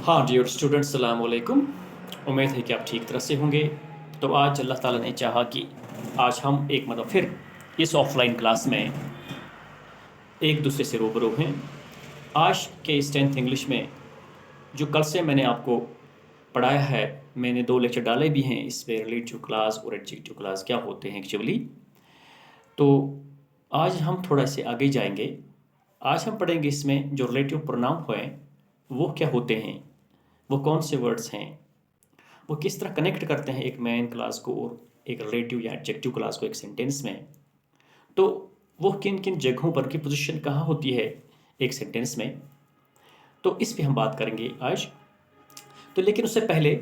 हाँ dear students, सलाम अलैकुम। उम्मीद है कि आप ठीक तरह से होंगे। तो आज अल्लाह ताला ने चाहा कि आज हम एक मतलब फिर इस ऑफलाइन क्लास में एक दूसरे से रूबरू हैं। आज के इस 10th इंग्लिश में जो कल से मैंने आपको पढ़ाया है, मैंने 2 लेक्चर डाले भी हैं इस पे, रिलेटिव क्लास और एडजेक्टिव क्लास क्या होते हैं एक्चुअली। तो आज हम थोड़ा से आगे जाएंगे। आज हम पढ़ेंगे इसमें जो रिलेटिव प्रोनाउन हैं वो क्या होते हैं, वो कौन से वर्ड्स हैं, वो किस तरह कनेक्ट करते हैं एक मेन क्लास को और एक रिलेटिव या एडजेक्टिव क्लास को एक सेंटेंस में। तो वो किन किन जगहों पर की पोजीशन कहाँ होती है एक सेंटेंस में, तो इस पे हम बात करेंगे आज। तो लेकिन उससे पहले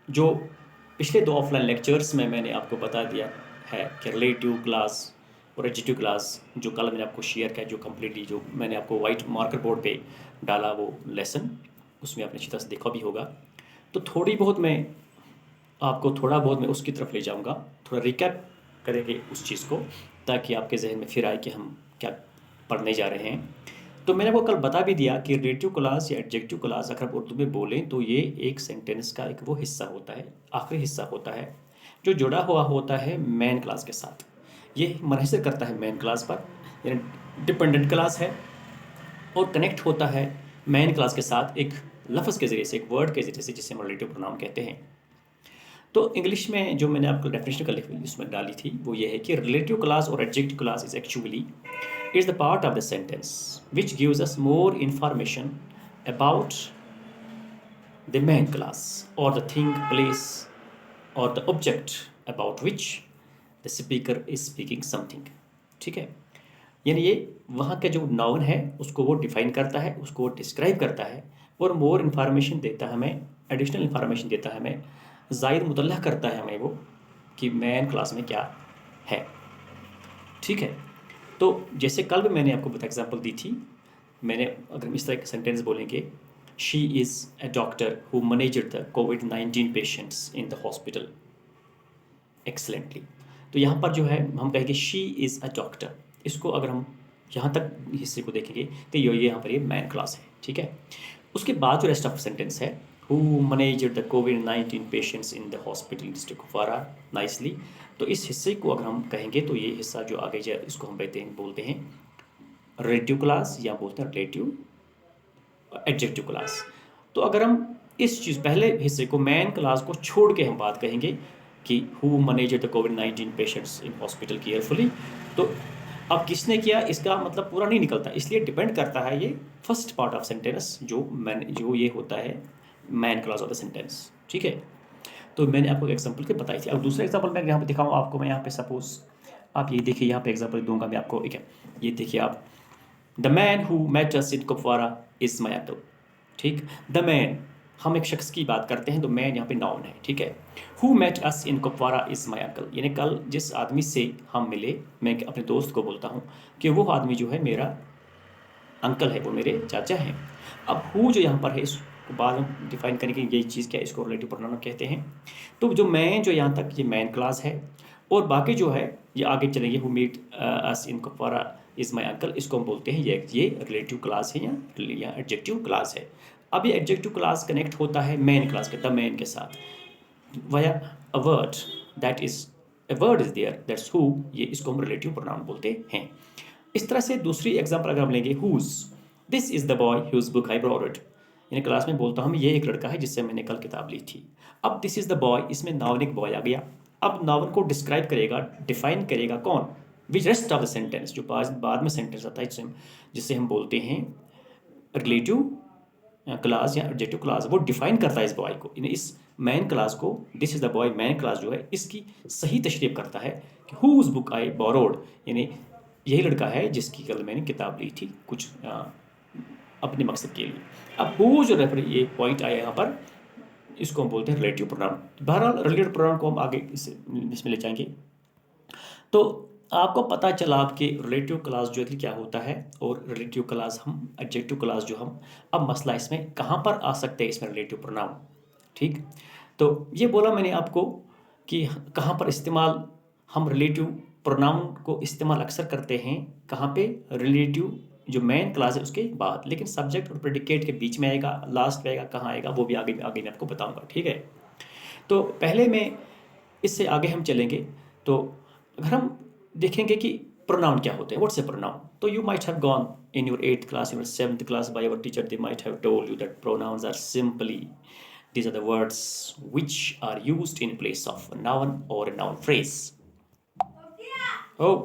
जो पिछले 2 ऑफलाइन लेक्चर्स में मैंने आपको बता दिया है कि रिलेटिव क्लास और एडजेक्टिव क्लास जो कल मैंने आपको शेयर किया, जो कम्प्लीटली जो मैंने आपको वाइट मार्कर बोर्ड पे डाला वो लेसन, उसमें आपने अच्छी तरह से देखा भी होगा। तो थोड़ा बहुत मैं उसकी तरफ ले जाऊंगा, थोड़ा रिकैप करेंगे उस चीज़ को, ताकि आपके जहन में फिर आए कि हम क्या पढ़ने जा रहे हैं। तो मैंने वो कल बता भी दिया कि रिलेटिव क्लास या एडजेक्टिव क्लास अगर आप उर्दू में बोलें तो ये एक सेंटेंस का एक वो हिस्सा होता है, आखिरी हिस्सा होता है, जो जुड़ा हुआ होता है मेन क्लास के साथ। ये मुनहसर करता है मेन क्लास पर, यानी डिपेंडेंट क्लास है, और कनेक्ट होता है मेन क्लास के साथ एक लफ्ज़ के ज़रिए से, एक वर्ड के ज़रिए से, जिसे हम रिलेटिव प्रोनाउन कहते हैं। तो इंग्लिश में जो मैंने आपको डेफिनेशन कल उसमें डाली थी वो ये है कि रिलेटिव क्लास और adjective class is actually is the part of the sentence which gives us more information about the main class और द थिंग, प्लेस और the object about which the speaker is speaking something. ठीक है, यानी ये वहाँ का जो noun है उसको वो डिफाइन करता है, उसको डिस्क्राइब करता है, और मोर इन्फॉर्मेशन देता है हमें, एडिशनल इन्फॉर्मेशन देता है हमें, ज़ायद मुतल्ला करता है हमें वो कि मेन क्लास में क्या है। ठीक है, तो जैसे कल भी मैंने आपको बता एग्जांपल दी थी, मैंने अगर हम इस तरह का सेंटेंस बोलेंगे, she is a doctor who managed the कोविड-19 patients in the hospital excellently. तो यहाँ पर जो है हम कहेंगे शी इज़ अ डॉक्टर। इसको अगर हम यहाँ तक हिस्से को देखेंगे तो ये यहाँ पर ये मैन क्लास है। ठीक है, उसके बाद जो रेस्ट ऑफ सेंटेंस है, हु मैनेज्ड द कोविड-19 patients in the hospital district Kupwara nicely, तो इस हिस्से को अगर हम कहेंगे तो ये हिस्सा जो आगे जाए इसको हम बोलते हैं रिलेटिव क्लास, या बोलते हैं रिलेटिव एडजेक्टिव क्लास। तो अगर हम इस चीज़ पहले हिस्से को मैन क्लास को छोड़ के हम बात कहेंगे कि हु मैनेज्ड द कोविड-19 पेशेंट्स इन हॉस्पिटल केयरफुली, तो अब किसने किया इसका मतलब पूरा नहीं निकलता, इसलिए डिपेंड करता है ये फर्स्ट पार्ट ऑफ सेंटेंस जो ये होता है main class of the sentence. ठीक है, तो मैंने आपको एग्जांपल के बताई थी। अब दूसरा एग्जांपल मैं यहाँ पे दिखाऊँ आपको, मैं यहाँ पे सपोज आप ये देखिए, यहाँ पे एग्जांपल दूंगा मैं आपको। ठीक है, ये देखिए आप, the man who met us in Kupwara is my uncle. ठीक, द मैन, हम एक शख्स की बात करते हैं तो मैन यहाँ पे नाउन है। ठीक है, who met us in Kupwara is my uncle, यानी कल जिस आदमी से हम मिले, मैं अपने दोस्त को बोलता हूँ कि वो आदमी जो है मेरा अंकल है, वो मेरे चाचा हैं। अब हु जो यहाँ पर है इसको बाद में डिफाइन करेंगे ये चीज़ क्या है, इसको रिलेटिव प्रोनाउन कहते हैं। तो जो मैन जो यहाँ तक ये मैन क्लास है, और बाकी जो है ये आगे चलेंगे, who meet us in Kupwara is my uncle, इसको हम बोलते हैं ये रिलेटिव क्लास है या एडजेक्टिव क्लास है। अब ये एडजेक्टिव क्लास कनेक्ट होता है मैन क्लास के, द मैन के साथ, via a word that is, a word is there that's who, ये इसको हम रिलेटिव प्रोनाउन बोलते हैं। इस तरह से दूसरी एग्जांपल अगर हम लेंगे, whose, this is the boy whose book I brought, यानी क्लास में बोलता हूँ ये एक लड़का है जिससे मैंने कल किताब ली थी। अब दिस इज़ द बॉय, इसमें नाउन एक बॉय आ गया। अब नाउन को डिस्क्राइब करेगा, डिफाइन करेगा कौन, विच रेस्ट ऑफ द सेंटेंस, जो बाद में सेंटेंस आता है जिसे हम बोलते हैं रिलेटिव क्लास या एडजेक्टिव क्लास, वो डिफाइन करता है इस बॉय को, यानी इस मैन क्लास को। This is the boy man class जो है इसकी सही तशरीफ करता है कि हुज बुक आई बोरोड, यानी यही लड़का है जिसकी कल मैंने किताब ली थी कुछ अपने मकसद के लिए। अब हु जो रेफर ये पॉइंट आया यहाँ पर, इसको हम बोलते हैं रिलेटिव प्रोनाउन। बहरहाल रिलेटिव प्रोनाउन को हम आगे इसमें ले जाएंगे। तो आपको पता चला आपके रिलेटिव क्लास जो है क्या होता है, और रिलेटिव क्लास हम, एडजेक्टिव क्लास जो हम, अब मसला इसमें कहाँ पर आ सकते हैं इसमें रिलेटिव प्रोनाउन। ठीक, तो ये बोला मैंने आपको कि कहाँ पर इस्तेमाल हम रिलेटिव प्रोनाउन को इस्तेमाल अक्सर करते हैं, कहाँ पे, रिलेटिव जो मेन क्लास है उसके बाद, लेकिन सब्जेक्ट और प्रेडिकेट के बीच में आएगा, लास्ट में आएगा, कहाँ आएगा वो भी आगे आगे मैं आपको बताऊंगा, ठीक है। तो पहले में इससे आगे हम चलेंगे तो अगर हम देखेंगे कि प्रोनाउन क्या होते हैं, व्हाट्स ए प्रोनाउन, तो you might have gone in your 8th class, your 7th class by your teacher, they might have told you that pronouns are simply these are the words which are used in place of a noun or a noun phrase. Oh,